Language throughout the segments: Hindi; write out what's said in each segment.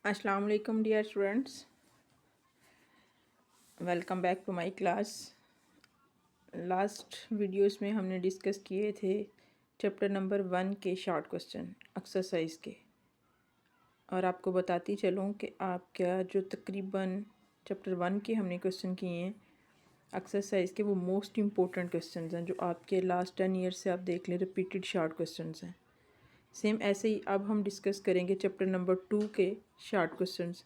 अस्सलाम वालेकुम dear students, welcome back to my class. Last videos में हमने डिस्कस किए थे चैप्टर नंबर 1 के शॉर्ट क्वेश्चन एक्सरसाइज के, और आपको बताती चलूँ कि आपका जो तकरीबन चैप्टर 1 के हमने क्वेश्चन किए हैं एक्सरसाइज के, वो मोस्ट इम्पोर्टेंट क्वेश्चन हैं जो आपके लास्ट 10 ईयर से आप देख लें रिपीटेड शॉर्ट क्वेश्चन हैं। सेम ऐसे ही अब हम डिस्कस करेंगे चैप्टर नंबर 2 के शॉर्ट क्वेश्चंस।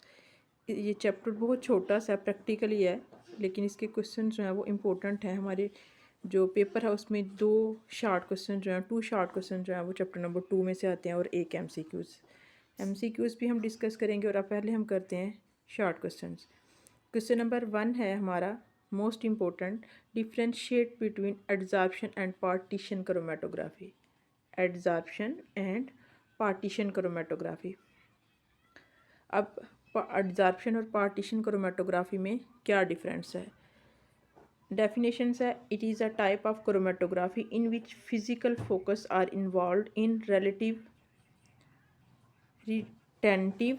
ये चैप्टर बहुत छोटा सा प्रैक्टिकली है, लेकिन इसके क्वेश्चन जो हैं वो इम्पोर्टेंट हैं। हमारे जो पेपर है उसमें 2 शॉर्ट क्वेश्चन जो हैं 2 शॉर्ट क्वेश्चन जो हैं वो चैप्टर नंबर 2 में से आते हैं, और एक एमसीक्यूज़ भी हम डिस्कस करेंगे। और अब पहले हम करते हैं शॉर्ट क्वेश्चंस। क्वेश्चन नंबर 1 है हमारा most important, differentiate between adsorption and partition chromatography. Adsorption and partition chromatography. अब एडजॉर्प्शन और पार्टीशन क्रोमेटोग्राफी में क्या डिफरेंस है? डेफिनेशंस है, it is a type of chromatography in which physical forces are involved in relative retentive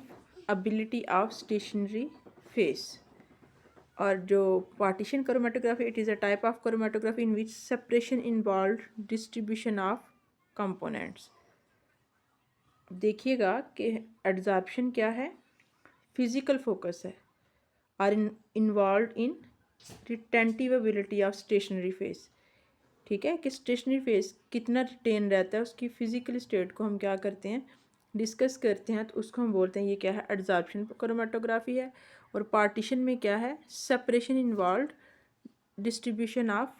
ability of stationary phase. और जो partition chromatography, it is a type of chromatography in which separation involve distribution of components. देखिएगा कि एडजॉर्प्शन क्या है, फिजिकल फोकस है, are involve in retentive ability of stationary phase. ठीक है, कि स्टेशनरी फेस कितना रिटेन रहता है, उसकी फिजिकल स्टेट को हम क्या करते हैं, डिस्कस करते हैं, तो उसको हम बोलते हैं ये क्या है, एडजॉर्प्शन क्रोमेटोग्राफी है। और पार्टीशन में क्या है, separation involve distribution of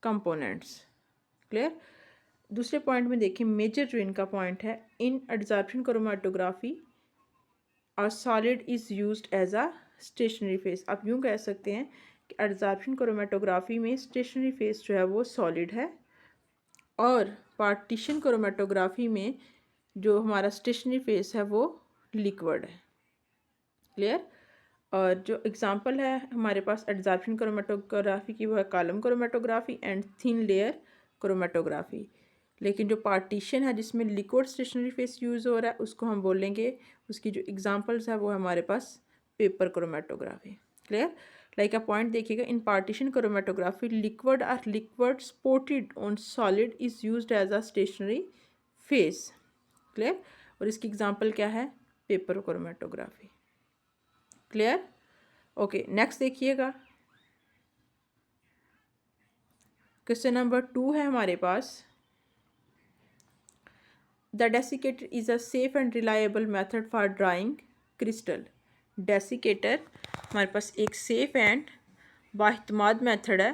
components. Clear? दूसरे पॉइंट में देखिए, मेजर जो इनका पॉइंट है, इन एडजॉर्प्शन क्रोमेटोग्राफी और solid is used as a stationary phase. आप यूँ कह सकते हैं कि एडजॉर्प्शन क्रोमेटोग्राफी में स्टेशनरी फेस जो है वो सॉलिड है, और पार्टीशन क्रोमेटोग्राफी में जो हमारा स्टेशनरी फेस है वो लिक्विड है। क्लियर? और जो एग्जांपल है हमारे पास एडजॉर्प्शन क्रोमेटोग्राफी की, वो है column chromatography and thin layer chromatography. लेकिन जो पार्टीशन है जिसमें लिक्विड स्टेशनरी फेस यूज़ हो रहा है, उसको हम बोलेंगे, उसकी जो एग्जांपल्स है वो है हमारे पास paper chromatography. Clear? Like a point देखिएगा, in partition chromatography liquid supported on solid is used as a stationary phase. Clear? और इसकी एग्जांपल क्या है, paper chromatography. Clear? Okay, next देखिएगा, क्वेश्चन नंबर 2 है हमारे पास, the desiccator is a safe and reliable method for drying crystal. Desiccator हमारे पास एक सेफ एंड बाइतमाद मेथड है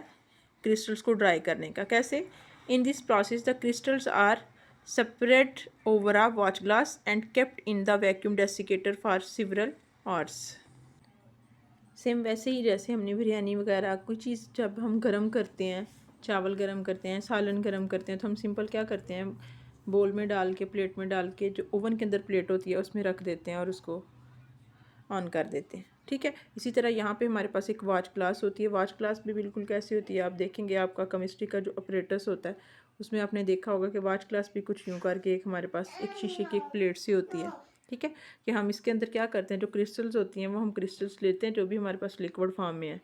क्रिस्टल्स को ड्राई करने का। कैसे? In this process the crystals are separate over a watch glass and kept in the vacuum desiccator for several hours. Same वैसे ही जैसे हमने बिरयानी वगैरह कोई चीज़ जब हम गरम करते हैं, चावल गरम करते हैं, सालन गरम करते हैं, तो हम सिंपल क्या करते हैं, बोल में डाल के, प्लेट में डाल के, जो ओवन के अंदर प्लेट होती है उसमें रख देते हैं और उसको ऑन कर देते हैं। ठीक है, इसी तरह यहाँ पे हमारे पास एक वॉच ग्लास होती है। वॉच ग्लास भी बिल्कुल कैसी होती है, आप देखेंगे आपका केमिस्ट्री का जो अपरेटस होता है उसमें आपने देखा होगा कि वॉच ग्लास भी कुछ यूँ करके एक हमारे पास एक शीशे की एक प्लेट सी होती है। ठीक है, कि हम इसके अंदर क्या करते हैं, जो क्रिस्टल्स होती हैं वो हम क्रिस्टल्स लेते हैं जो भी हमारे पास लिक्विड फॉर्म में है।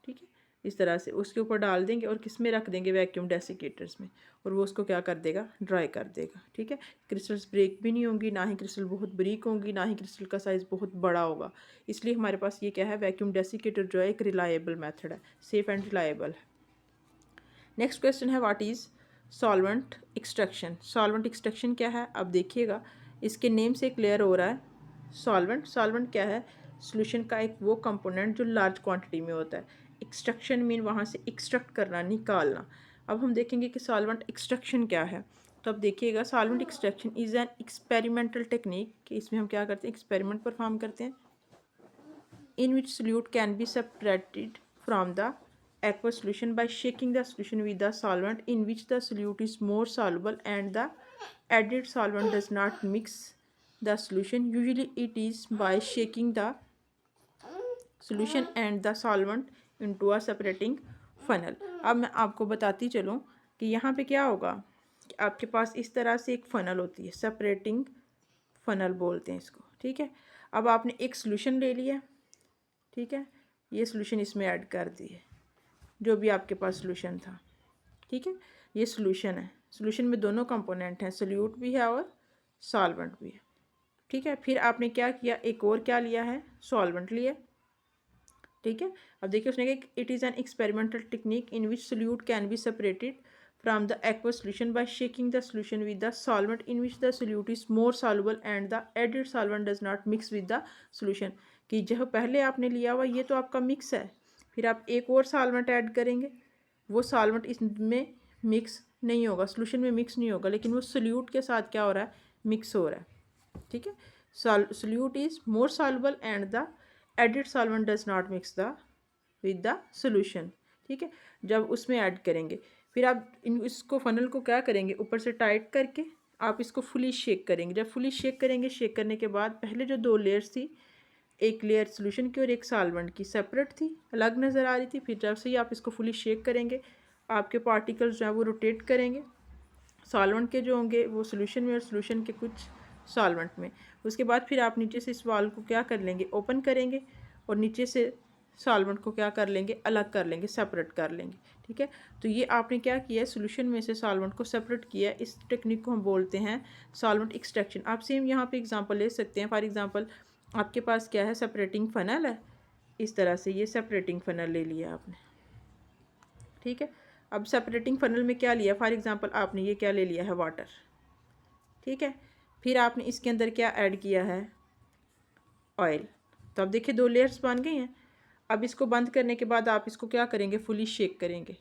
ठीक है, इस तरह से उसके ऊपर डाल देंगे और किस में रख देंगे, वैक्यूम डेसिकेटर्स में, और वो उसको क्या कर देगा, ड्राई कर देगा। ठीक है, क्रिस्टल्स ब्रेक भी नहीं होंगी, ना ही क्रिस्टल बहुत ब्रीक होंगी, ना ही क्रिस्टल का साइज़ बहुत बड़ा होगा। इसलिए हमारे पास ये क्या है, वैक्यूम डेसिकेटर जो है एक रिलायबल मेथड है, सेफ एंड रिलायबल है। नेक्स्ट क्वेश्चन है, what is solvent extraction. Solvent extraction क्या है, अब देखिएगा इसके नेम से क्लियर हो रहा है। सॉल्वेंट क्या है, सोल्यूशन का एक वो कंपोनेंट जो लार्ज क्वांटिटी में होता है। एक्सट्रैक्शन मीन वहाँ से एक्सट्रैक्ट करना, निकालना। अब हम देखेंगे कि सॉल्वेंट एक्सट्रैक्शन क्या है। तो अब देखिएगा, solvent extraction is an experimental technique, कि इसमें हम क्या करते हैं, एक्सपेरिमेंट परफॉर्म करते हैं, in which solute can be separated from the aqueous solution by shaking the solution with the solvent in which the solute is more soluble and the added solvent does not mix the solution. Usually it is by shaking the solution and the solvent into a separating funnel. अब मैं आपको बताती चलूँ कि यहाँ पे क्या होगा, कि आपके पास इस तरह से एक फ़नल होती है, सेपरेटिंग फ़नल बोलते हैं इसको। ठीक है, अब आपने एक सोल्यूशन ले लिया, ठीक है, ये सोल्यूशन इसमें ऐड कर दिए, जो भी आपके पास सोल्यूशन था, ठीक है, ये सोल्यूशन है। सोल्यूशन में दोनों कंपोनेंट हैं, सोल्यूट भी है और सॉल्वेंट भी है, ठीक है। फिर आपने क्या किया, एक और क्या लिया है, सॉल्वेंट लिया, ठीक है। अब देखिए उसने कहा it is an experimental technique in which solute can be separated from the aqueous solution by shaking the solution with the solvent in which the solute is more soluble and the added solvent does not mix with the solution। कि जो पहले आपने लिया हुआ ये तो आपका मिक्स है, फिर आप एक और सॉल्वेंट ऐड करेंगे, वो सॉल्वेंट इसमें मिक्स नहीं होगा, सोल्यूशन में मिक्स नहीं होगा, लेकिन वो सोल्यूट के साथ क्या हो रहा है, मिक्स हो रहा है, ठीक है। Solute is more soluble and the added solvent does not mix the with the solution, ठीक है। जब उसमें ऐड करेंगे फिर आप इसको फनल को क्या करेंगे, ऊपर से टाइट करके आप इसको फुली शेक करेंगे। जब फुली शेक करेंगे, शेक करने के बाद पहले जो दो लेयर्स थी, एक लेयर सोल्यूशन की और एक सॉल्वेंट की, सेपरेट थी, अलग नज़र आ रही थी। फिर जब से ही आप इसको फुली शेक करेंगे, आपके पार्टिकल्स जो हैं वो रोटेट करेंगे, सॉल्वेंट के जो होंगे वो सोल्यूशन में और सोल्यूशन के कुछ सॉल्वेंट में। उसके बाद फिर आप नीचे से इस वाल को क्या कर लेंगे, ओपन करेंगे और नीचे से सॉल्वेंट को क्या कर लेंगे, अलग कर लेंगे, सेपरेट कर लेंगे, ठीक है। तो ये आपने क्या किया है, सोल्यूशन में से सॉल्वेंट को सेपरेट किया है। इस टेक्निक को हम बोलते हैं सॉल्वेंट एक्सट्रैक्शन। आप सेम यहाँ पे एग्जांपल ले सकते हैं। फॉर एग्जांपल आपके पास क्या है, सेपरेटिंग फनल है, इस तरह से ये सेपरेटिंग फनल ले लिया आपने, ठीक है। अब सेपरेटिंग फनल में क्या लिया, फॉर एग्जांपल आपने ये क्या ले लिया है, वाटर, ठीक है। फिर आपने इसके अंदर क्या ऐड किया है, ऑयल। तो अब देखिए दो लेयर्स बन गई हैं। अब इसको बंद करने के बाद आप इसको क्या करेंगे, फुली शेक करेंगे।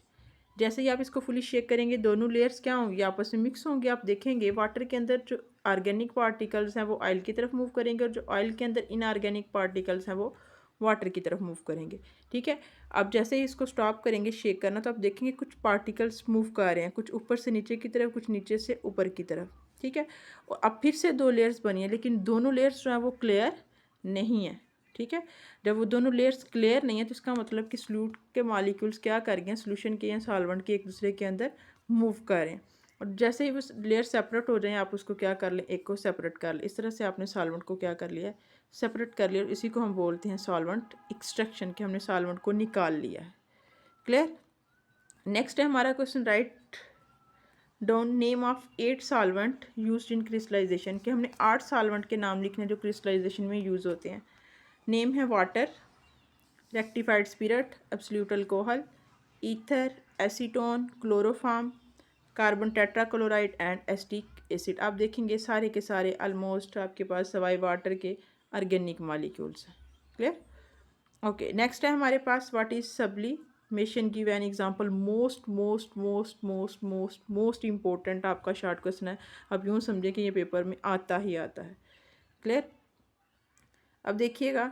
जैसे ही आप इसको फुली शेक करेंगे, दोनों लेयर्स क्या होंगी, आपस में मिक्स होंगे। आप देखेंगे वाटर के अंदर जो ऑर्गेनिक पार्टिकल्स हैं वो ऑयल की तरफ मूव करेंगे, और जो ऑयल के अंदर इनऑर्गेनिक पार्टिकल्स हैं वो वाटर की तरफ मूव करेंगे, ठीक है। अब जैसे ही इसको स्टॉप करेंगे शेक करना, तो आप देखेंगे कुछ पार्टिकल्स मूव कर रहे हैं, कुछ ऊपर से नीचे की तरफ, कुछ नीचे से ऊपर की तरफ, ठीक है। और अब फिर से दो लेयर्स बनी है, लेकिन दोनों लेयर्स जो हैं वो क्लियर नहीं है, ठीक है। जब वो दोनों लेयर्स क्लियर नहीं है, तो इसका मतलब कि सोल्यूट के मॉलिक्यूल्स क्या कर गए हैं, सोल्यूशन के या सॉल्वेंट के एक दूसरे के अंदर मूव कर रहे हैं। और जैसे ही वो लेयर सेपरेट हो जाए, आप उसको क्या कर लें, एक को सेपरेट कर लें। इस तरह से आपने सॉल्वेंट को क्या कर लिया है, सेपरेट कर लिया। और इसी को हम बोलते हैं सॉल्वेंट एक्सट्रैक्शन, कि हमने सॉल्वेंट को निकाल लिया है। क्लियर। नेक्स्ट है हमारा question, write down name of 8 solvent used in crystallization, कि हमने 8 सॉल्वेंट के नाम लिखने जो क्रिस्टलाइजेशन में यूज़ होते हैं। नेम है water, rectified spirit, absolute alcohol, ether, acetone, chloroform, carbon tetrachloride and acetic acid. आप देखेंगे सारे के सारे ऑलमोस्ट आपके पास सवाई वाटर के ऑर्गेनिक मॉलिक्यूल्स हैं। क्लियर। ओके, नेक्स्ट है हमारे पास what is sublimation, give an example. Most most most most most most important आपका शॉर्ट क्वेश्चन है। अब यूँ समझें कि ये पेपर में आता ही आता है। क्लियर। अब देखिएगा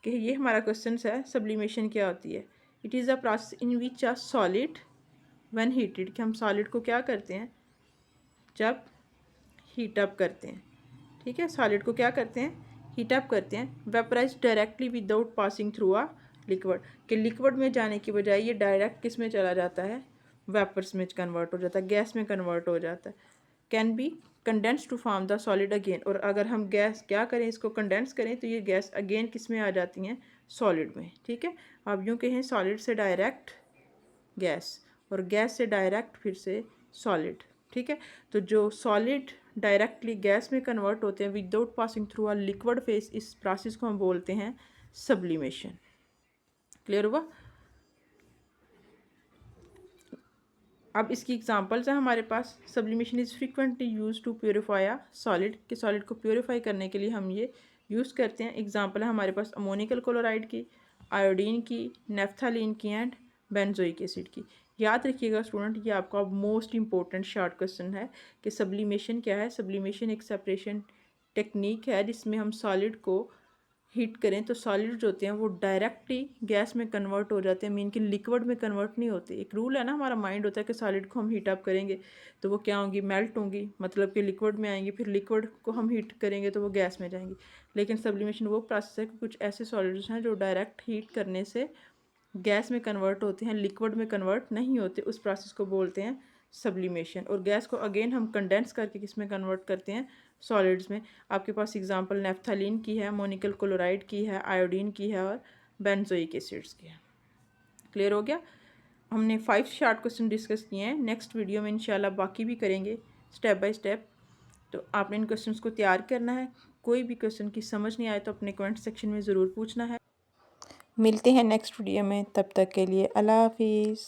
कि ये हमारा क्वेश्चन है, सब्लिमेशन क्या होती है। It is a process in which a solid when heated, कि हम सॉलिड को क्या करते हैं, जब हीट अप करते हैं, ठीक है। सॉलिड को क्या करते हैं, हीट अप करते हैं। Vaporise directly without passing through a liquid, कि लिक्विड में जाने की बजाय ये डायरेक्ट किस में चला जाता है, वेपर्स में कन्वर्ट हो जाता है, गैस में कन्वर्ट हो जाता है। Can be condense to form the solid again, और अगर हम गैस क्या करें, इसको कंडेंस करें, तो ये गैस अगेन किस में आ जाती हैं, सॉलिड में, ठीक है। अब यूँ कहें सॉलिड से डायरेक्ट गैस, और गैस से डायरेक्ट फिर से सॉलिड, ठीक है। तो जो सॉलिड डायरेक्टली गैस में कन्वर्ट होते हैं without passing through a liquid phase, इस प्रोसेस को हम बोलते हैं सब्लिमेशन। क्लियर हुआ। अब इसकी एग्जांपल्स हैं हमारे पास। Sublimation is frequently use to purify a solid, कि सॉलिड को प्योरीफाई करने के लिए हम ये यूज़ करते हैं। एग्जांपल है हमारे पास अमोनिकल क्लोराइड की, आयोडीन की, नेफ्थालीन की एंड बेंजोइक एसिड की। याद रखिएगा स्टूडेंट, ये आपका मोस्ट इंपॉर्टेंट शॉर्ट क्वेश्चन है कि सब्लिमेशन क्या है। सब्लिमेशन एक सेपरेशन टेक्निक है जिसमें हम सॉलिड को हीट करें तो सॉलिड जो होते हैं वो डायरेक्टली गैस में कन्वर्ट हो जाते हैं, मीन कि लिक्विड में कन्वर्ट नहीं होते। एक रूल है ना, हमारा माइंड होता है कि सॉलिड को हम हीट अप करेंगे तो वो क्या होंगी, मेल्ट होंगी, मतलब कि लिक्विड में आएंगी। फिर लिक्विड को हम हीट करेंगे तो वो गैस में जाएंगी। लेकिन सब्लिमेशन वो प्रोसेस है कि कुछ ऐसे सॉलिड्स हैं जो डायरेक्ट हीट करने से गैस में कन्वर्ट होते हैं, लिक्विड में कन्वर्ट नहीं होते। उस प्रोसेस को बोलते हैं सब्लिमेशन, और गैस को अगेन हम कंडेंस करके किस में कन्वर्ट करते हैं, सॉलिड्स में। आपके पास एग्जांपल नेफ्थलीन की है, मोनिकल क्लोराइड की है, आयोडीन की है और बेंजोइक एसिड्स की है। क्लियर हो गया। हमने 5 शार्ट क्वेश्चन डिस्कस किए हैं, नेक्स्ट वीडियो में इंशाल्लाह बाकी भी करेंगे स्टेप बाय स्टेप। तो आपने इन क्वेश्चंस को तैयार करना है। कोई भी क्वेश्चन की समझ नहीं आए तो अपने कमेंट सेक्शन में ज़रूर पूछना है। मिलते हैं नेक्स्ट वीडियो में, तब तक के लिए अल्लाह हाफिज़।